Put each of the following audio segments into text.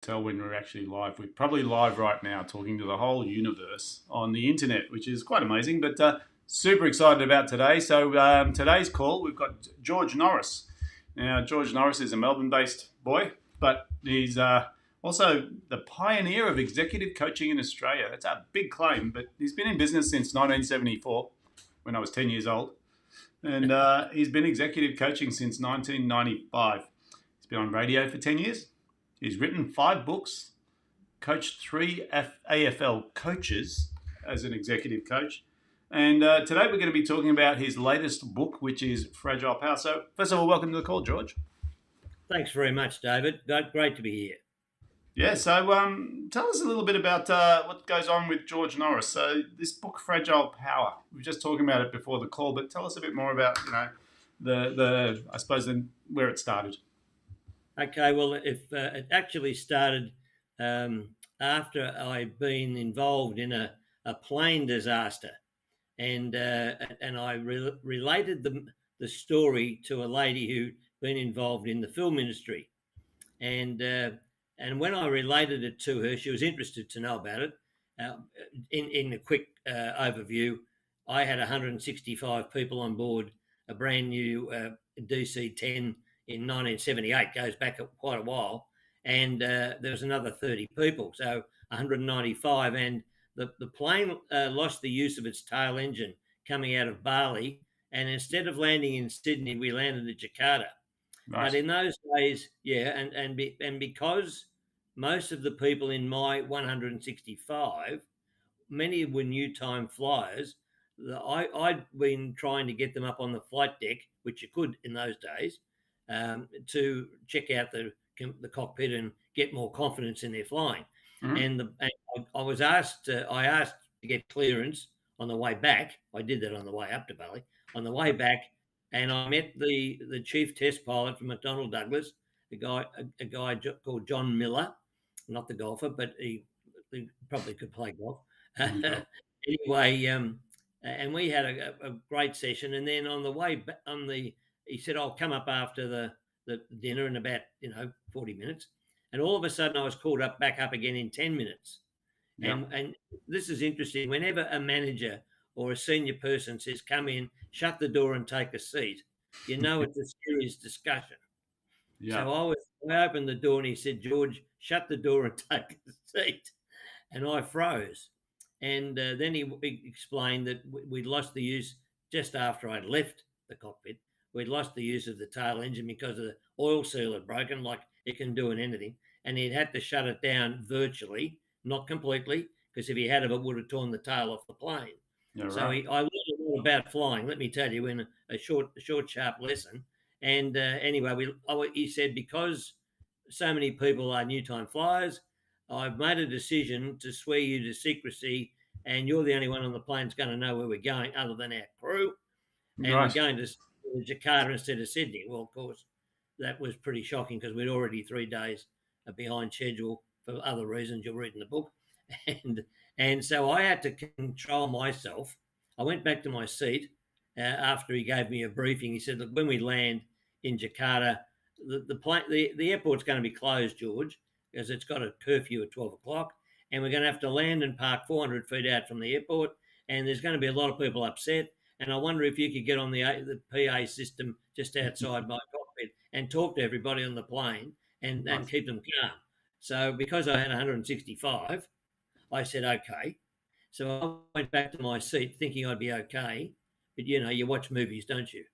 Tell when we're actually live. We're probably live right now, talking to the whole universe on the internet, which is quite amazing. But super excited about today. So today's call, we've got George Norris. Now, George Norris is a Melbourne-based boy, but he's also the pioneer of executive coaching in Australia. That's a big claim, but he's been in business since 1974, when I was 10 years old, and he's been executive coaching since 1995. He's been on radio for 10 years. He's written 5 books, coached 3 AFL coaches as an executive coach. And today we're going to be talking about his latest book, which is Fragile Power. So first of all, welcome to the call, George. Thanks very much, David. Great to be here. Yeah, so tell us a little bit about what goes on with George Norris. So this book, Fragile Power, we were just talking about it before the call, but tell us a bit more about, the I suppose, where it started. Okay, well, if it actually started after I'd been involved in a plane disaster, and I related the story to a lady who'd been involved in the film industry, and when I related it to her, she was interested to know about it. Uh, in a quick overview, I had 165 people on board a brand new DC-10 in 1978. Goes back quite a while, and there was another 30 people, so 195. And the plane lost the use of its tail engine coming out of Bali, and instead of landing in Sydney, we landed at Jakarta. But Right. in those days, yeah, and because most of the people in my 165, many were new time flyers. I'd been trying to get them up on the flight deck, which you could in those days, to check out the cockpit and get more confidence in their flying. Mm-hmm. And I was asked, I asked to get clearance on the way back. I did that on the way up to Bali. On the way back, and I met the chief test pilot from McDonnell Douglas, a guy called John Miller, not the golfer, but he probably could play golf. Okay. Anyway, and we had a great session. And then on the way he said, "I'll come up after the dinner in about 40 minutes." And all of a sudden, I was called back up again in 10 minutes. Yeah. And this is interesting. Whenever a manager or a senior person says, "Come in, shut the door, and take a seat," you know it's a serious discussion. Yeah. So I opened the door and he said, "George, shut the door and take a seat." And I froze. And then he explained that we'd lost the use just after I'd left the cockpit. We'd lost the use of the tail engine because the oil seal had broken, like it can do in anything. And he'd had to shut it down virtually, not completely, because if he had, it would have torn the tail off the plane. Yeah. So Right. I learned a lot about flying, let me tell you, in a short, sharp lesson. And anyway, he said, because so many people are new time flyers, I've made a decision to swear you to secrecy, and you're the only one on the plane that's going to know where we're going, other than our crew. And we're Right. going to Jakarta instead of Sydney. Well, of course, that was pretty shocking because we'd already 3 days behind schedule for other reasons you'll read in the book, and so I had to control myself. I went back to my seat after he gave me a briefing. He said, "Look, when we land in Jakarta, the airport's going to be closed, George, because it's got a curfew at 12 o'clock, and we're going to have to land and park 400 feet out from the airport, and there's going to be a lot of people upset. And I wonder if you could get on the PA system just outside my cockpit and talk to everybody on the plane and Right. keep them calm." So because I had 165, I said, "Okay." So I went back to my seat thinking I'd be okay. But you watch movies, don't you?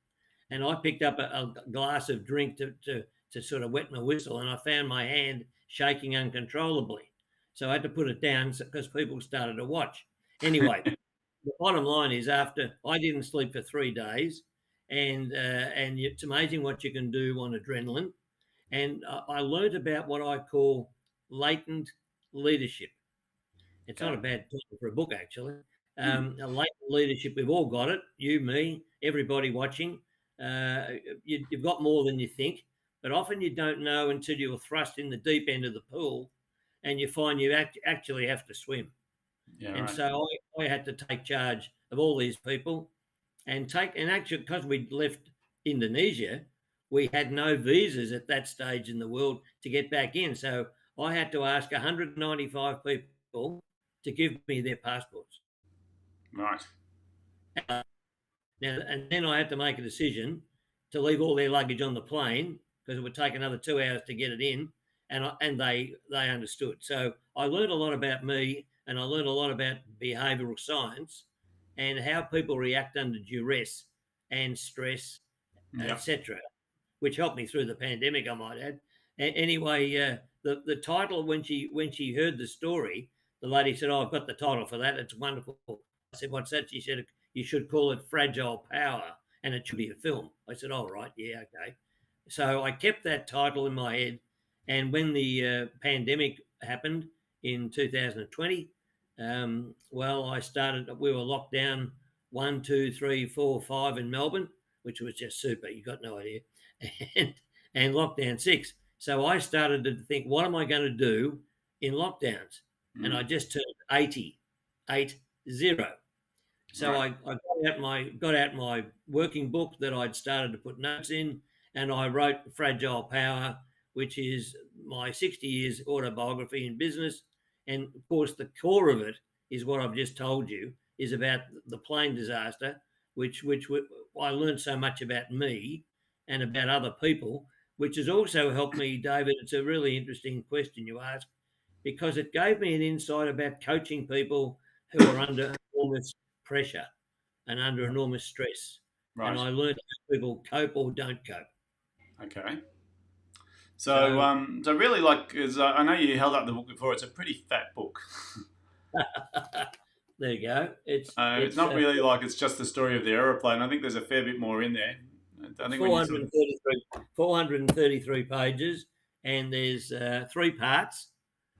And I picked up a glass of drink to sort of wet my whistle, and I found my hand shaking uncontrollably. So I had to put it down because people started to watch. Anyway, the bottom line is, after I didn't sleep for 3 days, and it's amazing what you can do on adrenaline. And I learned about what I call latent leadership. It's not Okay. a bad title for a book, actually. Hmm. A latent leadership, we've all got it. You, me, everybody watching. Uh, you've got more than you think, but often you don't know until you're thrust in the deep end of the pool, and you find you actually have to swim. Yeah. And Right. so I had to take charge of all these people, and actually, because we'd left Indonesia, we had no visas at that stage in the world to get back in. So I had to ask 195 people to give me their passports. Right. Now, and then I had to make a decision to leave all their luggage on the plane because it would take another 2 hours to get it in, and they understood. So I learned a lot about me, and I learned a lot about behavioural science and how people react under duress and stress, Yeah. etc., which helped me through the pandemic, I might add. Anyway, the title, when she heard the story, the lady said, "Oh, I've got the title for that. It's wonderful." I said, "What's that?" She said, "You should call it Fragile Power, and it should be a film." I said, "All right, yeah, okay." So I kept that title in my head, and when the pandemic happened in 2020, well, I started. We were locked down 1, 2, 3, 4, 5 in Melbourne, which was just super. You got no idea, and lockdown 6. So I started to think, what am I going to do in lockdowns? And I just turned 80, 80. So Right. I got out my working book that I'd started to put notes in, and I wrote Fragile Power, which is my 60 years autobiography in business. And of course, the core of it is what I've just told you, is about the plane disaster, which I learned so much about me and about other people, which has also helped me, David. It's a really interesting question you ask, because it gave me an insight about coaching people who are under enormous pressure and under enormous stress. And Right. I learned how people cope or don't cope. Okay. So really, like, I know you held up the book before. It's a pretty fat book. There you go. It's not really like it's just the story of the aeroplane. I think there's a fair bit more in there. I think when you sort of 433 pages, and there's 3 parts.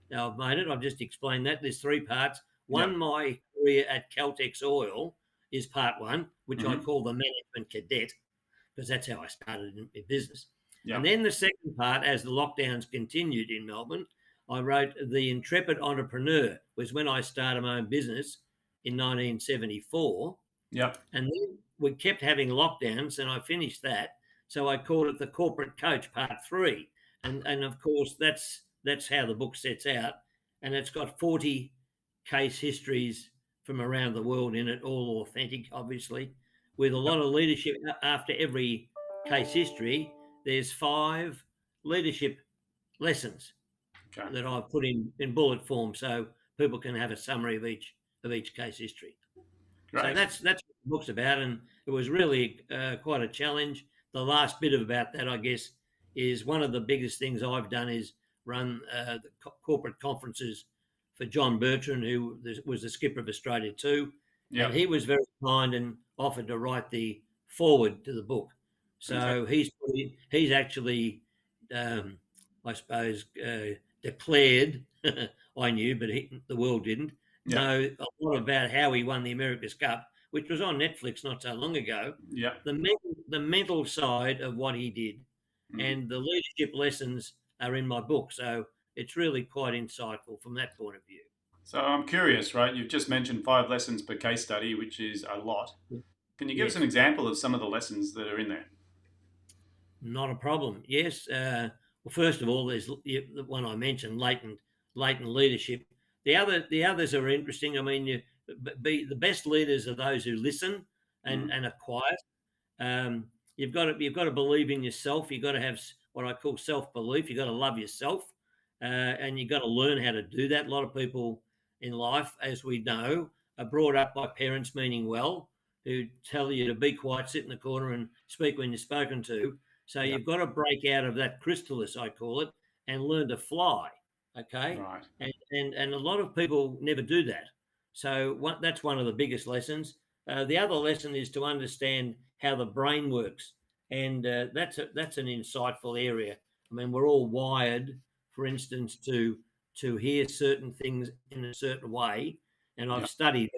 Now I've made it. I've just explained that. There's 3 parts. One, my career at Caltex Oil is part 1, which I call the management cadet, because that's how I started in business. And then the second part, as the lockdowns continued in Melbourne, I wrote The Intrepid Entrepreneur, was when I started my own business in 1974. Yep. And then we kept having lockdowns, and I finished that. So I called it The Corporate Coach Part 3. And of course, that's how the book sets out. And it's got 40 case histories from around the world in it, all authentic, obviously, with a lot of leadership. After every case history, there's 5 leadership lessons that I've put in bullet form, so people can have a summary of each case history. Great. So that's what the book's about, and it was really quite a challenge. The last bit about that, I guess, is one of the biggest things I've done is run the corporate conferences for John Bertrand, who was the skipper of Australia 2. And he was very kind and offered to write the foreword to the book. So he's actually, I suppose, declared, I knew, but the world didn't, know a lot about how he won the America's Cup, which was on Netflix not so long ago. Yeah. The mental side of what he did and the leadership lessons are in my book. So it's really quite insightful from that point of view. So I'm curious, right? You've just mentioned 5 lessons per case study, which is a lot. Can you give us an example of some of the lessons that are in there? Not a problem. Yes. Well, first of all, there's the one I mentioned, latent leadership. The others are interesting. I mean, the best leaders are those who listen and are quiet. You've got to believe in yourself. You've got to have what I call self-belief. You've got to love yourself, and you've got to learn how to do that. A lot of people in life, as we know, are brought up by parents meaning well, who tell you to be quiet, sit in the corner, and speak when you're spoken to. So you've got to break out of that chrysalis, I call it, and learn to fly. Okay, Right. And a lot of people never do that. So that's one of the biggest lessons. The other lesson is to understand how the brain works, and that's an insightful area. I mean, we're all wired, for instance, to hear certain things in a certain way, and I've studied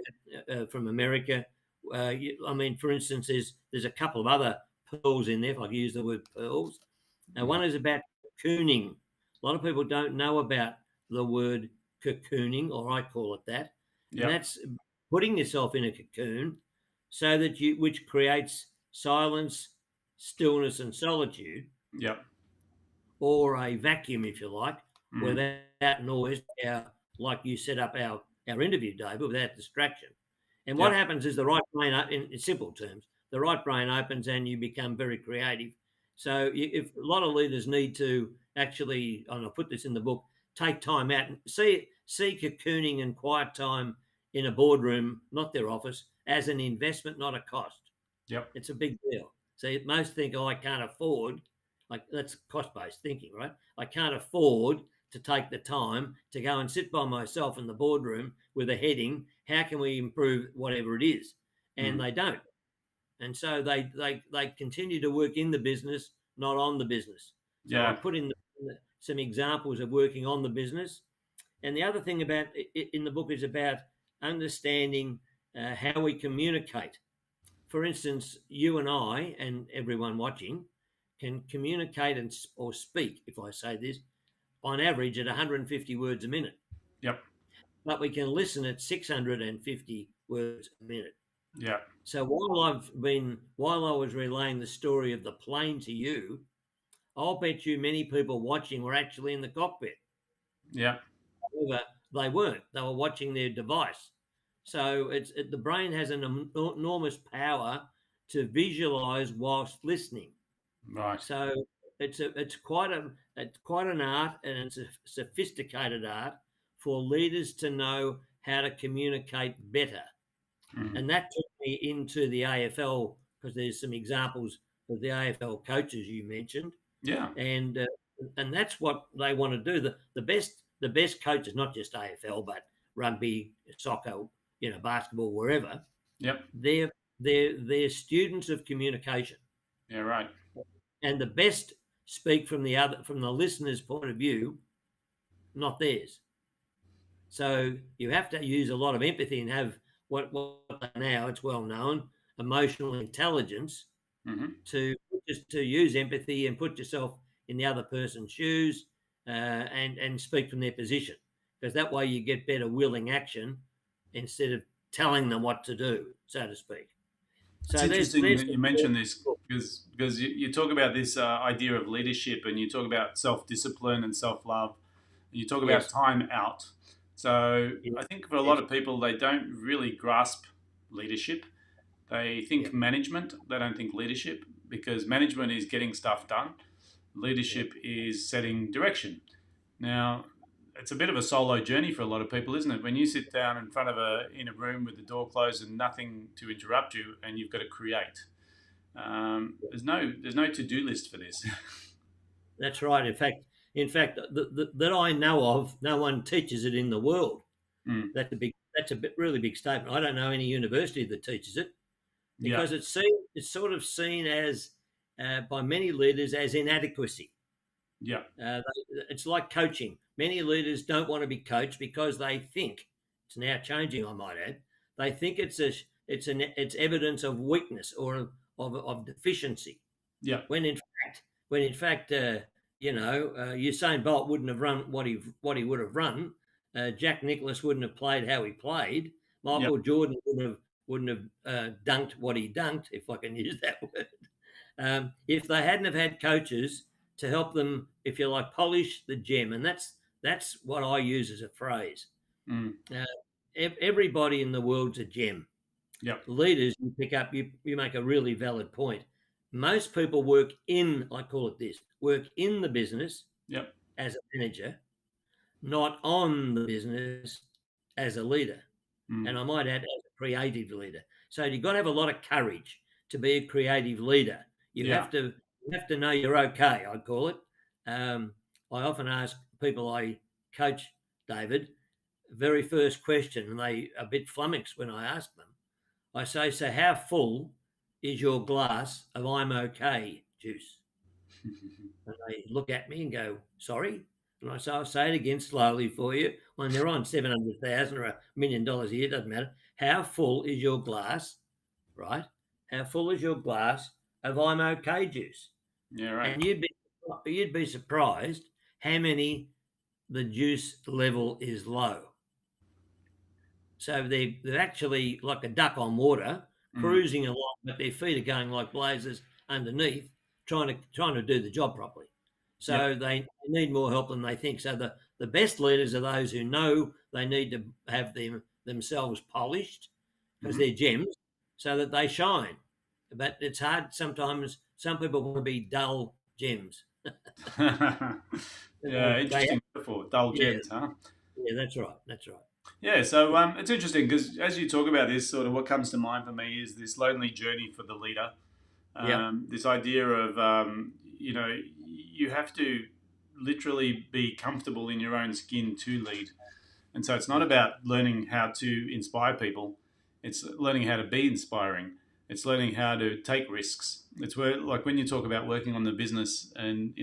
that from America. I mean, for instance, there's a couple of other pearls in there, if I can use the word pearls. Now, one is about cocooning. A lot of people don't know about the word cocooning, or I call it that. And that's putting yourself in a cocoon so that which creates silence, stillness, and solitude. Yep. Or a vacuum, if you like, without noise, like you set up our interview, David, without distraction. And what happens is the right brain, in simple terms, the right brain opens and you become very creative. So if a lot of leaders need to actually, and I put this in the book, take time out and see cocooning and quiet time in a boardroom, not their office, as an investment, not a cost. Yep. It's a big deal. So most think, I can't afford, like that's cost-based thinking, right? I can't afford to take the time to go and sit by myself in the boardroom with a heading, how can we improve whatever it is? And they don't. And so they continue to work in the business, not on the business. So I put in some examples of working on the business. And the other thing about in the book is about understanding how we communicate. For instance, you and I and everyone watching can communicate or speak, if I say this, on average at 150 words a minute. Yep. But we can listen at 650 words a minute. Yeah. So while I was relaying the story of the plane to you, I'll bet you many people watching were actually in the cockpit. Yeah. However, they weren't. They were watching their device. So the brain has an enormous power to visualize whilst listening. Right. So it's quite an art, and it's a sophisticated art for leaders to know how to communicate better. And that took me into the AFL, because there's some examples of the AFL coaches you mentioned. Yeah. And that's what they want to do. The best coaches, not just AFL, but rugby, soccer, basketball, wherever. Yep. They're students of communication. Yeah. Right. And the best speak from the listener's point of view, not theirs. So you have to use a lot of empathy and have what now it's well known, emotional intelligence, to use empathy and put yourself in the other person's shoes, and speak from their position, because that way you get better willing action instead of telling them what to do, so to speak. So it's interesting that you mention this, because you talk about this idea of leadership, and you talk about self-discipline and self-love. You talk about time out. So I think for a lot of people, they don't really grasp leadership. They think management. They don't think leadership, because management is getting stuff done. Leadership is setting direction. Now, it's a bit of a solo journey for a lot of people, isn't it? When you sit down in front of in a room with the door closed and nothing to interrupt you, and you've got to create. There's no to-do list for this. That's right. In fact, that I know of, no one teaches it in the world. That's a really big statement. I don't know any university that teaches it, because it's sort of seen as by many leaders as inadequacy. Yeah. It's like coaching. Many leaders don't want to be coached because they think, it's now changing, I might add, they think it's evidence of weakness or of deficiency. Yeah. When in fact, Usain Bolt wouldn't have run what he would have run. Jack Nicklaus wouldn't have played how he played. Michael Jordan wouldn't have dunked what he dunked, if I can use that word. If they hadn't have had coaches to help them, if you like, polish the gem, and that's what I use as a phrase. Everybody in the world's a gem. Yep. Leaders, you pick up, you make a really valid point. Most people work in the business as a manager, not on the business as a leader. And I might add, as a creative leader. So you've got to have a lot of courage to be a creative leader. You have to know you're okay, I call it. I often ask people I coach, David, very first question, and they are a bit flummoxed when I ask them. I say, so how full is your glass of I'm okay juice? And they look at me and go, sorry? And I say, I'll say it again slowly for you. When they're on 700,000 or $1 million a year, doesn't matter. How full is your glass, right? How full is your glass of I'm okay juice? Yeah, right. And you'd be surprised how many the juice level is low. So they're actually like a duck on water, cruising along, but their feet are going like blazes underneath, trying to do the job properly. So they need more help than they think. So the best leaders are those who know they need to have themselves polished because they're gems so that they shine. But it's hard sometimes. Some people want to be dull gems. Yeah, They interesting metaphor. Dull yeah, gems, huh? yeah, that's right. That's right. Yeah, so it's interesting because as you talk about this, sort of what comes to mind for me is this lonely journey for the leader. Yep. This idea of, you have to literally be comfortable in your own skin to lead. And so it's not about learning how to inspire people, it's learning how to be inspiring. It's learning how to take risks. It's where, like when you talk about working on the business, and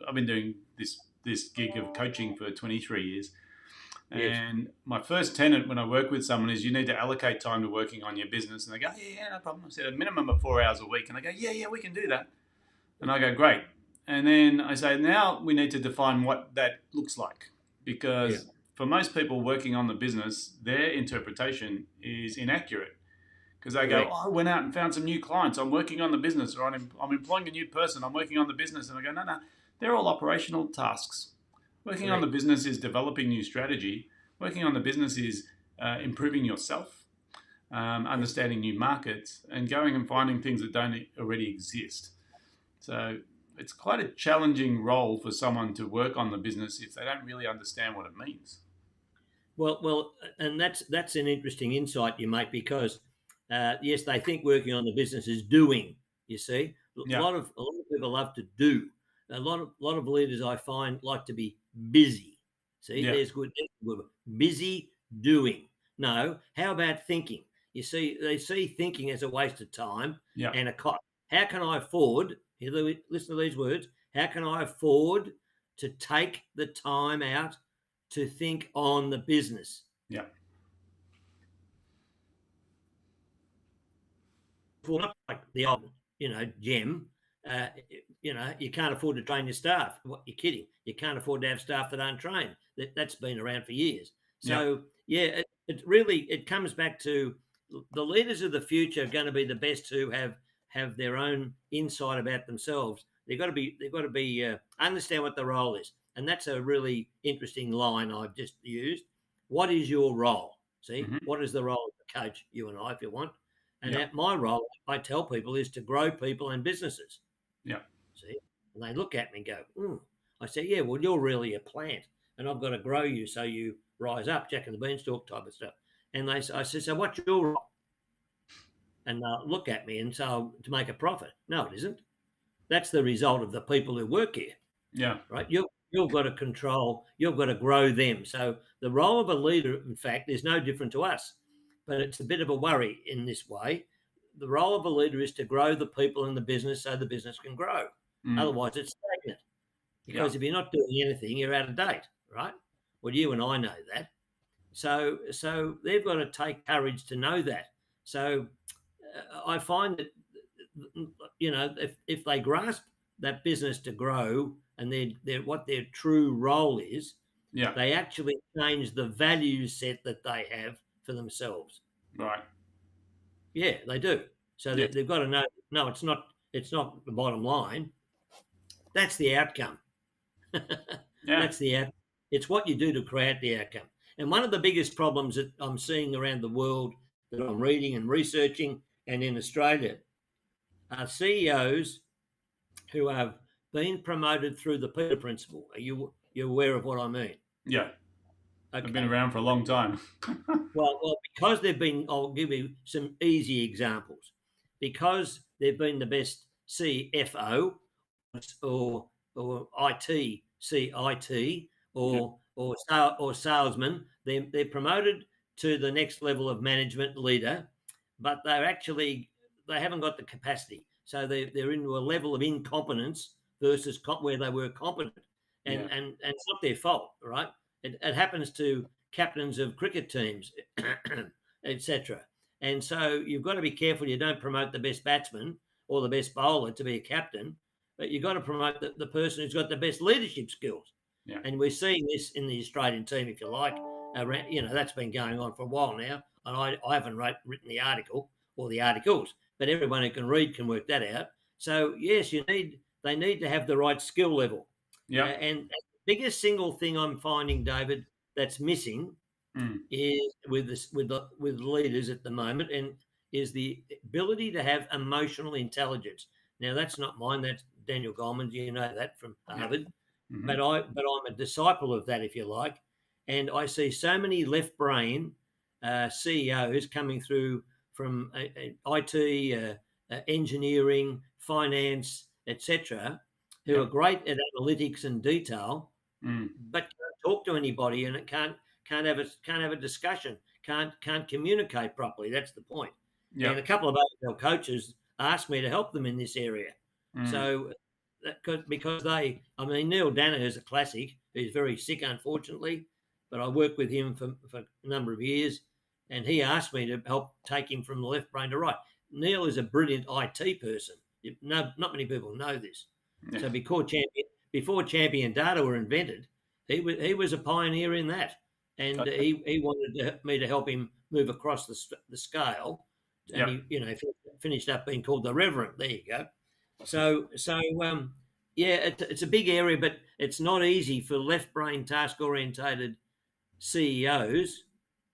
I've been doing this gig of coaching for 23 years. Yes. And my first tenet when I work with someone is you need to allocate time to working on your business. And they go, yeah, no problem. I said a minimum of 4 hours a week. And I go, yeah, we can do that. And I go, great. And then I say, now we need to define what that looks like. Because for most people working on the business, their interpretation is inaccurate. Because they go, I went out and found some new clients. I'm working on the business, or I'm employing a new person. I'm working on the business. And I go, no, they're all operational tasks. Working on the business is developing new strategy. Working on the business is improving yourself, understanding new markets, and going and finding things that don't already exist. So it's quite a challenging role for someone to work on the business if they don't really understand what it means. Well, and that's an interesting insight you make because yes, they think working on the business is doing. You see, a lot of people love to do. A lot of leaders I find like to be busy. See, there's good. Busy doing. No, how about thinking? You see, they see thinking as a waste of time and a cost. How can I afford? Listen to these words. How can I afford to take the time out to think on the business? Yeah. Not like the old, gem. You can't afford to train your staff. What, you're kidding? You can't afford to have staff that aren't trained. That's been around for years. So it really comes back to the leaders of the future are going to be the best who have their own insight about themselves. They've got to be understand what the role is, and that's a really interesting line I've just used. What is your role? See, what is the role of the coach? You and I, if you want. And my role, I tell people, is to grow people and businesses. Yeah. See, and they look at me and go, I say, yeah, well, you're really a plant, and I've got to grow you so you rise up, Jack and the Beanstalk type of stuff. And I said, so what's your role? And they'll look at me and say, to make a profit. No, it isn't. That's the result of the people who work here. Yeah. Right. You've got to control. You've got to grow them. So the role of a leader, in fact, is no different to us. But it's a bit of a worry in this way. The role of a leader is to grow the people in the business so the business can grow. Otherwise, it's stagnant. Because if you're not doing anything, you're out of date, right? Well, you and I know that. So they've got to take courage to know that. So I find that, if they grasp that business to grow and what their true role is, they actually change the value set that they have for themselves. Right. Yeah, they do. So they've got to know. No, it's not the bottom line. That's the outcome. That's the outcome. It's what you do to create the outcome. And one of the biggest problems that I'm seeing around the world that I'm reading and researching, and in Australia, are CEOs who have been promoted through the Peter Principle. Are you aware of what I mean? Yeah. Okay. I've been around for a long time. well, because they've been, I'll give you some easy examples. Because they've been the best CFO or IT, CIT, or salesman, they're promoted to the next level of management leader, but they haven't got the capacity. So they're into a level of incompetence versus where they were competent. And it's not their fault, right? It happens to captains of cricket teams, etc. And so you've got to be careful you don't promote the best batsman or the best bowler to be a captain, but you've got to promote the person who's got the best leadership skills. Yeah. And we're seeing this in the Australian team, if you like. That's been going on for a while now. And I haven't written the article or the articles, but everyone who can read can work that out. So, yes, they need to have the right skill level. Yeah. And the biggest single thing I'm finding, David, that's missing Mm. is with leaders at the moment, and is the ability to have emotional intelligence. Now, that's not mine. That's Daniel Goleman's. You know that from Yeah. Harvard. Hmm. But I'm a disciple of that, if you like, and I see so many left brain CEOs coming through from IT, engineering, finance, etc., who are Yep. great at analytics and detail, Mm. but can't talk to anybody, and it can't have a discussion, can't communicate properly. That's the point. And a Yep. couple of AFL coaches asked me to help them in this area. Mm. So because I mean, Neil Danaher is a classic. He's very sick, unfortunately, but I worked with him for a number of years, and he asked me to help take him from the left brain to right. Neil is a brilliant IT person. No, not many people know this. Yeah. So before champion data were invented, he was a pioneer in that, and Okay. he wanted me to help him move across the scale, and Yep. finished up being called the Reverend. There you go. Yeah, it's a big area, but it's not easy for left brain task orientated CEOs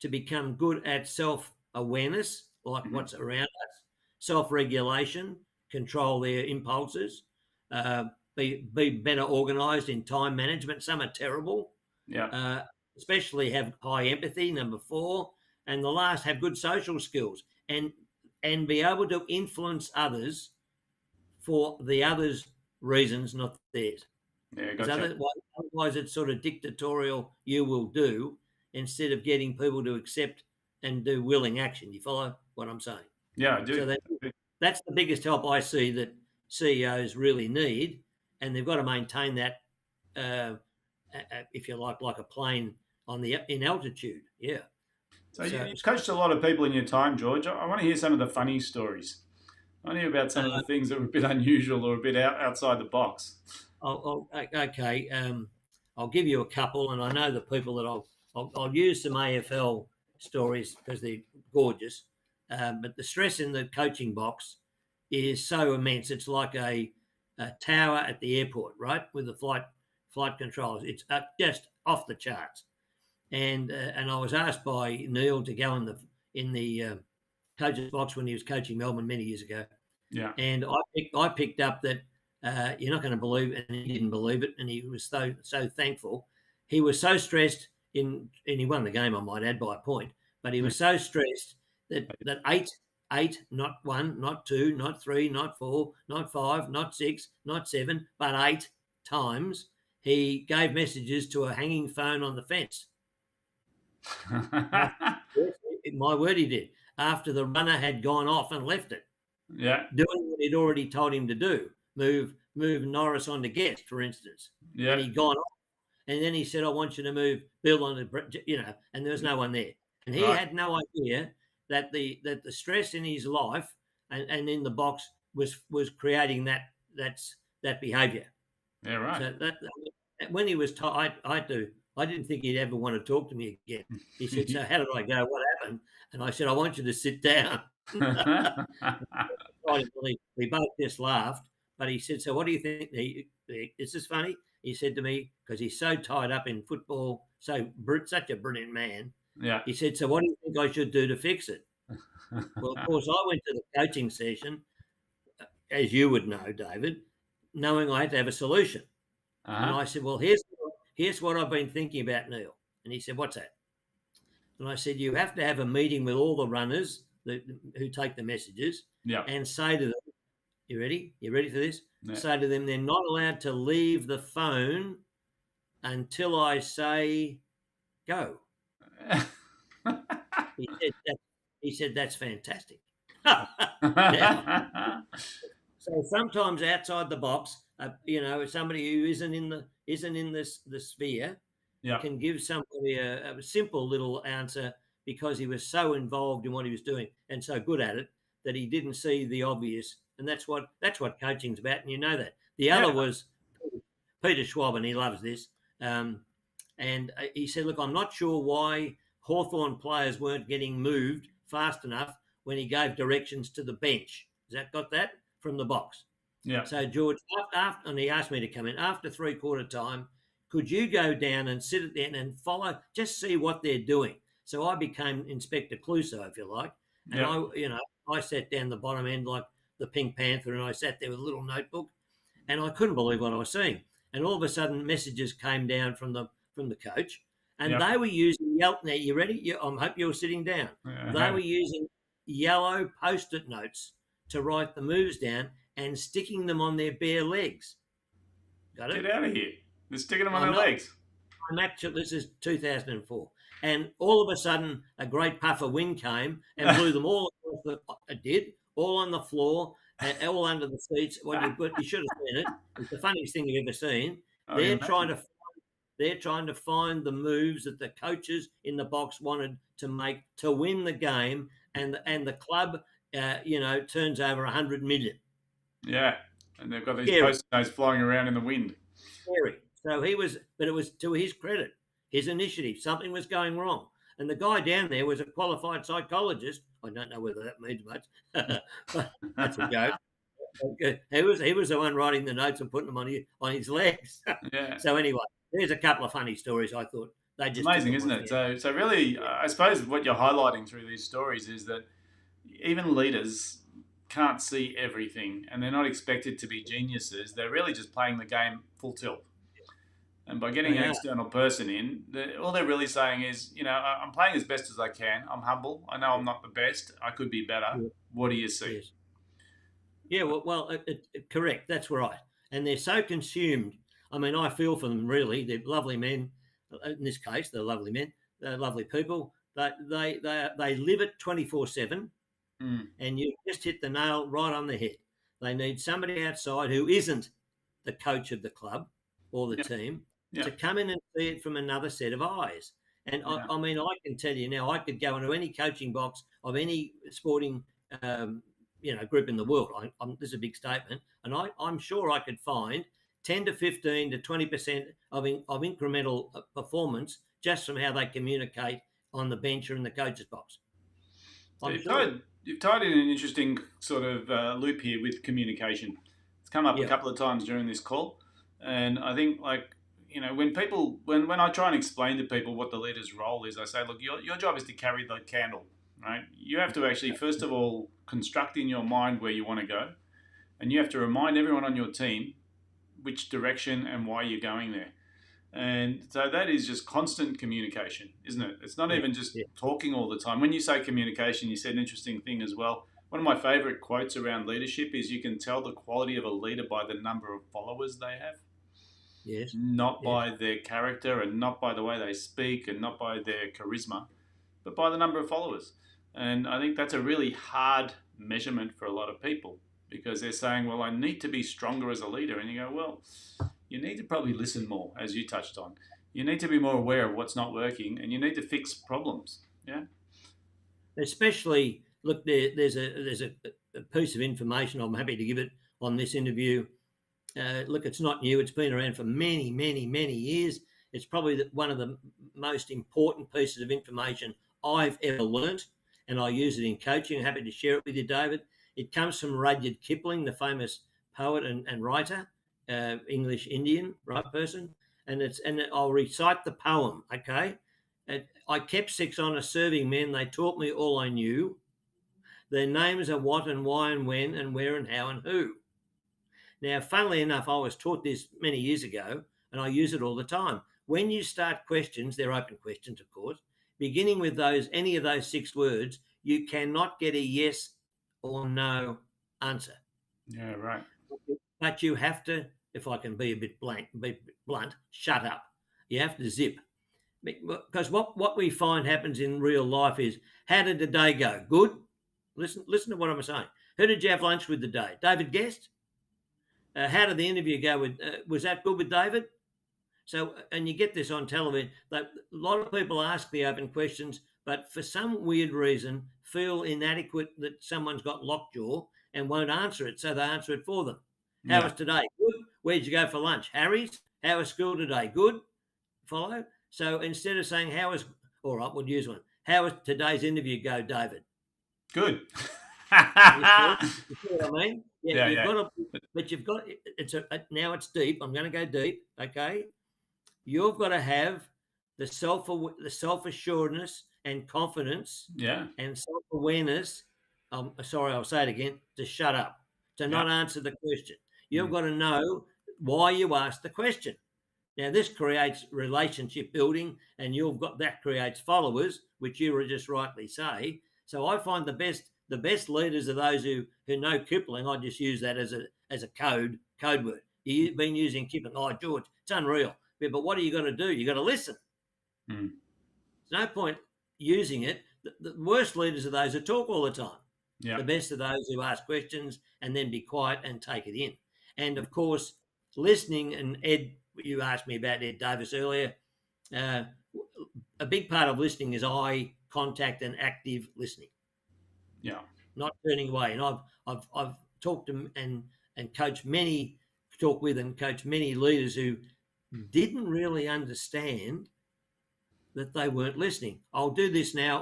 to become good at self awareness, like Hmm. what's around us, self regulation, control their impulses, uh, be better organized in time management. Some are terrible, Yeah. uh, especially have high empathy, number four. And the last, have good social skills and be able to influence others for the others' reasons, not theirs. Yeah. Because Gotcha. otherwise, it's sort of dictatorial. You will do instead of getting people to accept and do willing action. You follow what I'm saying? Yeah, I So do. that's the biggest help I see that CEOs really need, and they've got to maintain that, uh, if you like a plane in altitude. Yeah. So So, you've coached a lot of people in your time, George. I want to hear some of the funny stories. I want to hear about some of uh, the things that were a bit unusual or a bit outside the box. okay. I'll give you a couple, and I know the people that I'll use some AFL stories because they're gorgeous. But the stress in the coaching box is so immense. It's like a tower at the airport, right, with the flight controls. It's just off the charts. And I was asked by Neil to go in the coach's box when he was coaching Melbourne many years ago, Yeah. and I picked up that you're not going to believe it, and he didn't believe it, and he was so thankful. He was so stressed and he won the game, I might add, by a point, but he was so stressed that eight, not one, not two, not three, not four, not five, not six, not seven, but 8 times he gave messages to a hanging phone on the fence. After, yes, my word, he did. After the runner had gone off and left it, Yeah. doing what he'd already told him to do, move Norris on to Guest, for instance, and Yeah. he'd gone off. And then he said, "I want you to move Bill on to," and there was no one there, and he Right. had no idea that the stress in his life and in the box was creating that behaviour. Yeah. Right. So when he was tired, I didn't think he'd ever want to talk to me again. He said, "So how did I go? What happened?" And I said, "I want you to sit down." We both just laughed, but he said, "So what do you think? Is this funny?" He said to me, because he's so tied up in football, such a brilliant man. Yeah. He said, "So what do you think I should do to fix it?" Well, of course, I went to the coaching session, as you would know, David, knowing I had to have a solution. And Uh-huh. I said, "Well, here's what I've been thinking about, Neil." And he said, "What's that?" And I said, "You have to have a meeting with all the runners who take the messages Yeah. and say to them, you ready? You ready for this? Yeah. Say to them, they're not allowed to leave the phone until I say go." He said, "That's fantastic." Now, so sometimes outside the box, somebody who isn't in the sphere Yeah. can give somebody a simple little answer because he was so involved in what he was doing and so good at it that he didn't see the obvious. And that's what coaching's about, and you know that. The Yeah. other was Peter Schwab, and he loves this. And he said, "Look, I'm not sure why Hawthorn players weren't getting moved fast enough when he gave directions to the bench." Has that got that from the box? Yeah. So George, after, and he asked me to come in after 3/4 time, could you go down and sit at the end and follow, just see what they're doing? So I became Inspector Clouseau, if you like, and Yeah. I sat down the bottom end like the Pink Panther, and I sat there with a little notebook, and I couldn't believe what I was seeing. And all of a sudden, messages came down from the coach, and Yeah. they were using yellow. Now you ready? I hope you're sitting down. They were using yellow post-it notes to write the moves down and sticking them on their bare legs. Got it? Get out of here. They're sticking them on I'm their not. legs. I'm actually. This is 2004, and all of a sudden, a great puff of wind came and blew them all across the. It did all on the floor, all under the seats. Well, you should have seen it. It's the funniest thing you've ever seen. I They're can trying imagine. to. They're trying to find the moves that the coaches in the box wanted to make to win the game, and the club, turns over 100 million. Yeah. And they've got these Scary. post notes flying around in the wind. Scary. So but it was to his credit, his initiative. Something was going wrong. And the guy down there was a qualified psychologist. I don't know whether that means much, but that's a joke. He was the one writing the notes and putting them on his legs. Yeah. So anyway, there's a couple of funny stories. I thought they just Amazing, isn't it? So really, I suppose what you're highlighting through these stories is that even leaders can't see everything, and they're not expected to be geniuses. They're really just playing the game full tilt. And by getting an external person in, all they're really saying is, I'm playing as best as I can. I'm humble. I know I'm not the best. I could be better. Yeah. What do you see? Yes. Yeah, well, correct. That's right. And they're so consumed. I mean, I feel for them, really. They're lovely men. In this case, they're lovely men. They're lovely people. They live it 24/7, and you just hit the nail right on the head. They need somebody outside who isn't the coach of the club or the team to come in and see it from another set of eyes. And I mean, I can tell you now, I could go into any coaching box of any sporting group in the world. This is a big statement, and I'm sure I could find 10 to 15 to 20% of incremental performance just from how they communicate on the bench or in the coach's box. So you've tied in an interesting sort of loop here with communication. It's come up a couple of times during this call, and I think when I try and explain to people what the leader's role is, I say, look, your job is to carry the candle, right? You have to actually, first of all, construct in your mind where you want to go, and you have to remind everyone on your team which direction and why you're going there. And so that is just constant communication, isn't it? It's not even just talking all the time. When you say communication, you said an interesting thing as well. One of my favorite quotes around leadership is you can tell the quality of a leader by the number of followers they have. Yes. Not by their character and not by the way they speak and not by their charisma, but by the number of followers. And I think that's a really hard measurement for a lot of people because they're saying, well, I need to be stronger as a leader. And you go, well, you need to probably listen more, as you touched on. You need to be more aware of what's not working and you need to fix problems. Yeah. Especially, look, there's a piece of information I'm happy to give it on this interview. Look, it's not new. It's been around for many, many, many years. It's probably one of the most important pieces of information I've ever learnt, and I use it in coaching. I'm happy to share it with you, David. It comes from Rudyard Kipling, the famous poet and writer, English Indian person, and I'll recite the poem. Okay, I kept 6 honest serving men. They taught me all I knew. Their names are what and why and when and where and how and who. Now, funnily enough, I was taught this many years ago, and I use it all the time. When you start questions, they're open questions, of course, beginning with any of those 6 words, you cannot get a yes or no answer. Yeah, right. But you have to, if I can be a bit blunt, shut up. You have to zip. Because what we find happens in real life is, how did the day go? Good? Listen to what I'm saying. Who did you have lunch with today? David Guest? How did the interview go? Was that good with David? So, and you get this on television. A lot of people ask the open questions, but for some weird reason feel inadequate that someone's got lockjaw and won't answer it, so they answer it for them. How was today? Good. Where'd you go for lunch? Harry's. How was school today? Good. Follow? So instead of saying all right, we'll use one. How was today's interview go, David? Good. You see? You see what I mean? Yeah, Yeah, you've yeah, got to, but you've got now it's deep. I'm going to go deep. Okay, you've got to have the self assuredness and confidence yeah, and self awareness. Sorry, I'll say it again. To shut up, to yeah. not answer the question. You've Mm, got to know why you asked the question. Now, this creates relationship building, and that creates followers, which you just rightly say. So I find the best leaders are those who know Kipling. I just use that as a code word. You've been using Kipling. Oh, George, it's unreal. Yeah, but what are you got to do? You got to listen. mm, There's no point using it. The worst leaders are those who talk all the time. yeah, The best are those who ask questions and then be quiet and take it in. And of course, listening, and Ed, you asked me about Ed Davis earlier. Uh, a big part of listening is eye contact and active listening, yeah, not turning away. And I've talked to and talked with and coached many leaders who didn't really understand that they weren't listening. I'll do this now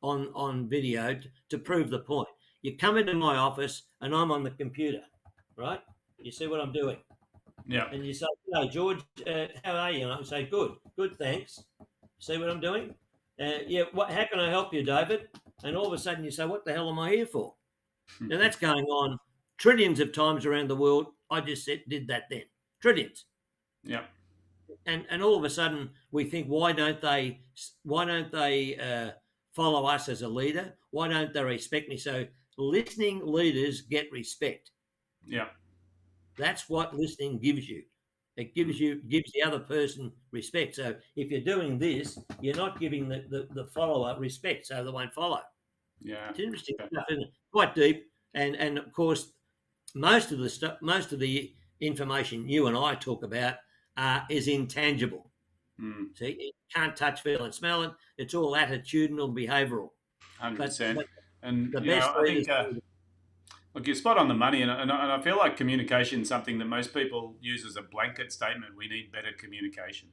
on video to prove the point. You come into my office and I'm on the computer, right? You see what I'm doing, yeah, and you say, "Hello, George. How are you?" And I say, "Good, good, thanks." See what I'm doing? Yeah. What? How can I help you, David? And all of a sudden you say, "What the hell am I here for?" Now that's going on trillions of times around the world. I just did that then. Trillions. yeah, And all of a sudden we think, why don't they follow us as a leader? Why don't they respect me? So listening leaders get respect. yeah. That's what listening gives you. It gives the other person respect. So if you're doing this, you're not giving the follower respect, so they won't follow. Yeah. It's interesting Okay. stuff, isn't it? Quite deep. And of course, most of the information you and I talk about is intangible. Mm, See, you can't touch, feel, and smell it. It's all attitudinal, behavioural. But 100%. And, the best I leaders, think, look, you're spot on the money. And I feel like communication is something that most people use as a blanket statement. We need better communication.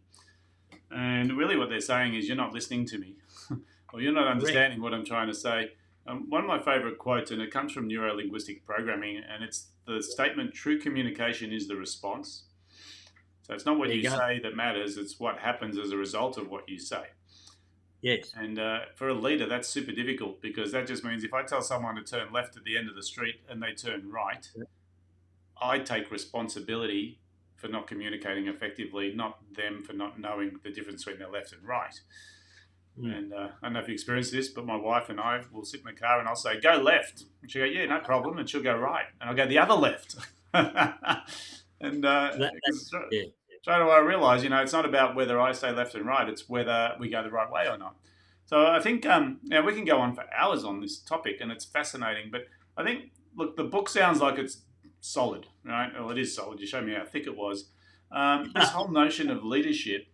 And really what they're saying is, you're not listening to me, or you're not correct. understanding what I'm trying to say. One of my favorite quotes, and it comes from neuro-linguistic programming, and it's the statement, true communication is the response. So it's not what There you you go. say that matters, it's what happens as a result of what you say. Yes. And for a leader, that's super difficult, because that just means if I tell someone to turn left at the end of the street and they turn right, I take responsibility for not communicating effectively, not them for not knowing the difference between their left and right. Mm. And I don't know if you experienced this, but my wife and I will sit in the car and I'll say, go left. And she'll go, yeah, no problem. And she'll go right. And I'll go the other left. And Yeah. straight away I realise, it's not about whether I say left and right, it's whether we go the right way or not. So I think we can go on for hours on this topic, and it's fascinating. But I think, look, the book sounds like it's solid, right? Well, it is solid. You showed me how thick it was. This whole notion of leadership,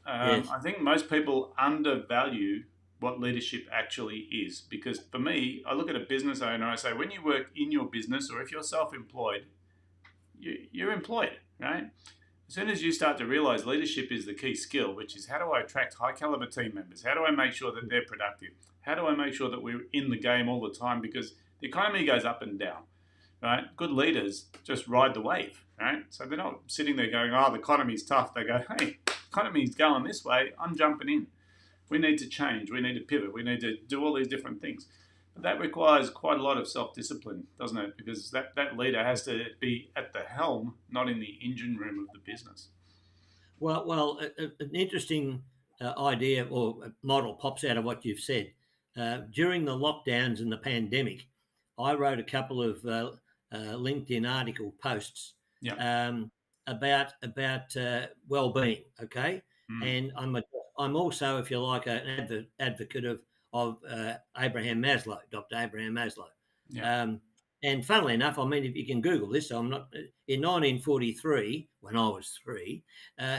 Yes. I think most people undervalue what leadership actually is. Because for me, I look at a business owner, I say, when you work in your business, or if you're self-employed, you're employed, right? As soon as you start to realize leadership is the key skill, which is, how do I attract high caliber team members? How do I make sure that they're productive? How do I make sure that we're in the game all the time? Because the economy goes up and down, right? Good leaders just ride the wave, right? So they're not sitting there going, oh, the economy's tough. They go, hey, the economy's going this way. I'm jumping in. We need to change. We need to pivot. We need to do all these different things. But that requires quite a lot of self-discipline, doesn't it? Because that leader has to be at the helm, not in the engine room of the business. Well, an interesting idea or model pops out of what you've said. During the lockdowns and the pandemic, I wrote a couple of LinkedIn article posts Yeah. About well-being. Okay, Mm. and I'm also, if you like, an advocate of Abraham Maslow, Dr. Abraham Maslow. Yeah. And funnily enough, I mean, if you can Google this, I'm not in 1943 when I was 3.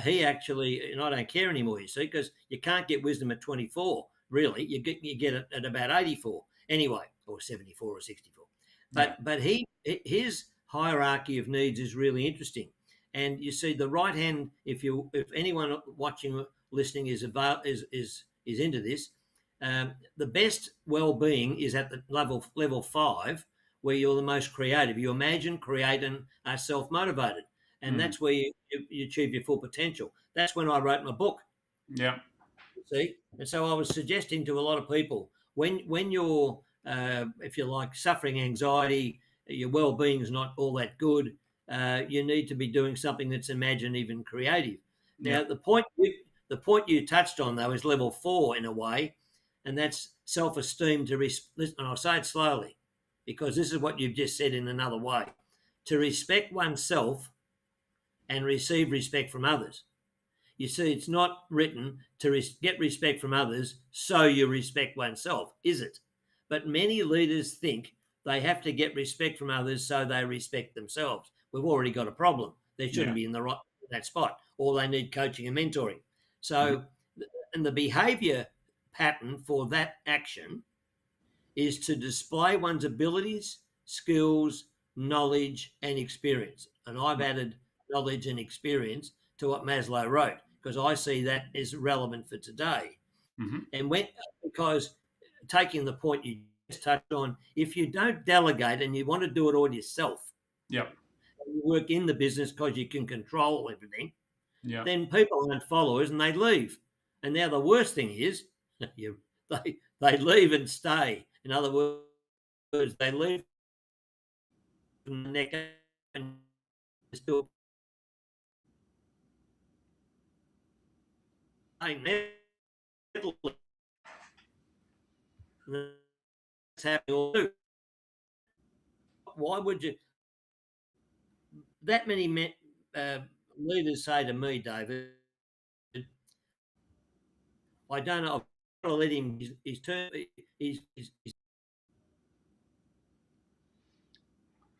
He actually, and I don't care anymore, you see, because you can't get wisdom at 24. Really, you get it at about 84 anyway, or 74 or 64. But his hierarchy of needs is really interesting. And you see, the right hand, if anyone watching, listening is into this, the best well-being is at the level 5, where you're the most creative. You imagine, create, and are self-motivated. And that's where you achieve your full potential. That's when I wrote my book. Yeah. See? And so I was suggesting to a lot of people, when you're, if you like, suffering anxiety, your well-being is not all that good, you need to be doing something that's imaginative and creative. Now, Yeah. the point you touched on, though, is level 4 in a way, and that's self-esteem listen, and I'll say it slowly, because this is what you've just said in another way. To respect oneself and receive respect from others. You see, it's not written to get respect from others so you respect oneself, is it? But many leaders think they have to get respect from others so they respect themselves. We've already got a problem. They shouldn't be in that spot, or they need coaching and mentoring. So, and the behaviour pattern for that action is to display one's abilities, skills, knowledge, and experience. And I've added knowledge and experience to what Maslow wrote, because I see that is relevant for today. And because taking the point you just touched on, if you don't delegate and you want to do it all yourself, Yeah. you work in the business because you can control everything, Yeah. then people aren't followers and they leave. And now the worst thing is they leave and stay. In other words, they leave from the neck and still paying metal. That's happening all too. Why would you? That many leaders say to me, David, I don't know. I've got to let him. He's turned. He's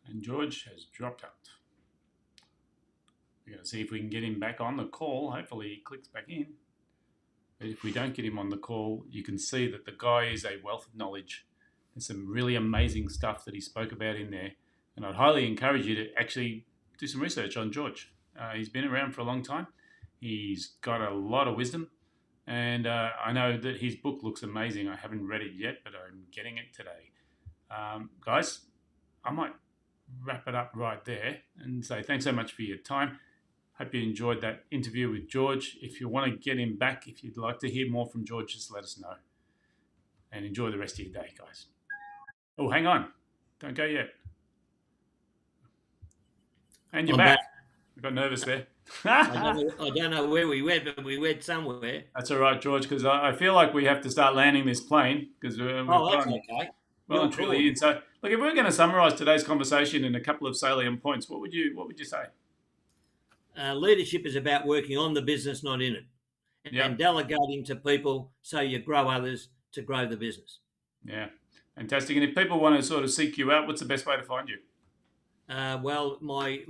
And George has dropped out. We're going to see if we can get him back on the call. Hopefully he clicks back in. But if we don't get him on the call, you can see that the guy is a wealth of knowledge. There's some really amazing stuff that he spoke about in there. And I'd highly encourage you to actually do some research on George. He's been around for a long time. He's got a lot of wisdom. And I know that his book looks amazing. I haven't read it yet, but I'm getting it today. Guys, I might wrap it up right there and say thanks so much for your time. Hope you enjoyed that interview with George. If you want to get him back, if you'd like to hear more from George, just let us know. And enjoy the rest of your day, guys. Oh, hang on. Don't go yet. And you're back. I got nervous there. I don't know where we went, but we went somewhere. That's all right, George, because I feel like we have to start landing this plane because we've that's okay. Well and truly in. So, look, if we're going to summarise today's conversation in a couple of salient points, what would you say? Leadership is about working on the business, not in it, and delegating to people so you grow others to grow the business. Yeah, fantastic. And if people want to sort of seek you out, what's the best way to find you? Well, my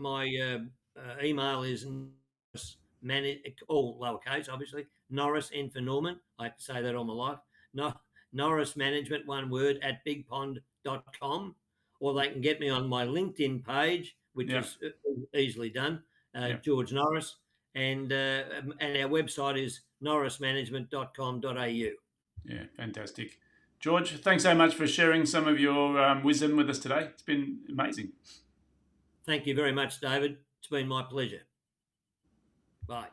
email is all lowercase, obviously. Norris, N for Norman. I have to say that all my life. Norris Management, one word, at bigpond.com. Or they can get me on my LinkedIn page, which is easily done, George Norris. And our website is norrismanagement.com.au. Yeah, fantastic. George, thanks so much for sharing some of your wisdom with us today. It's been amazing. Thank you very much, David. It's been my pleasure. Bye.